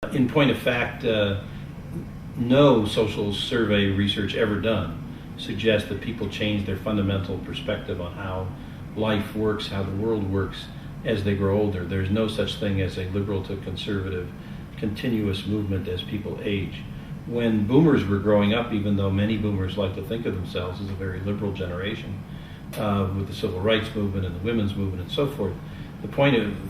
In point of fact, no social survey research ever done suggests that people change their fundamental perspective on how life works, how the world works as they grow older. There's no such thing as a liberal to conservative continuous movement as people age. When boomers were growing up, even though many boomers like to think of themselves as a very liberal generation, with the civil rights movement and the women's movement and so forth, the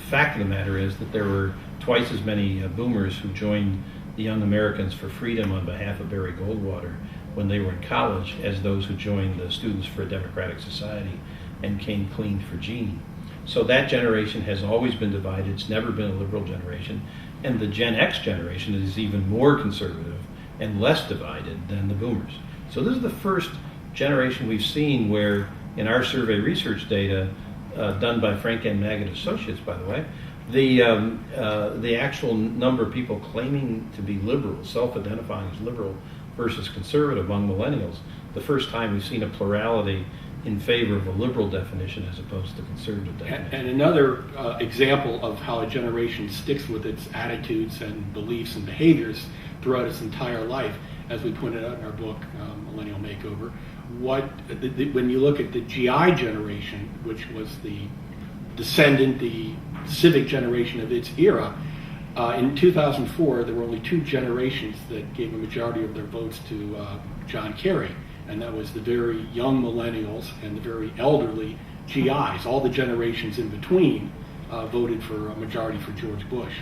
fact of the matter is that there were twice as many boomers who joined the Young Americans for Freedom on behalf of Barry Goldwater when they were in college as those who joined the Students for a Democratic Society and came clean for Gene. So that generation has always been divided. It's never been a liberal generation. And the Gen X generation is even more conservative and less divided than the boomers. So this is the first generation we've seen where, in our survey research data, done by Frank and Maggot Associates, by the way, the actual number of people claiming to be liberal, self-identifying as liberal versus conservative among millennials, the first time we've seen a plurality in favor of a liberal definition as opposed to conservative definition. And another example of how a generation sticks with its attitudes and beliefs and behaviors throughout its entire life, as we pointed out in our book, Millennial Makeover, when you look at the GI generation, which was the descendant, the civic generation of its era, in 2004, there were only two generations that gave a majority of their votes to John Kerry, and that was the very young millennials and the very elderly GIs. All the generations in between voted for a majority for George Bush.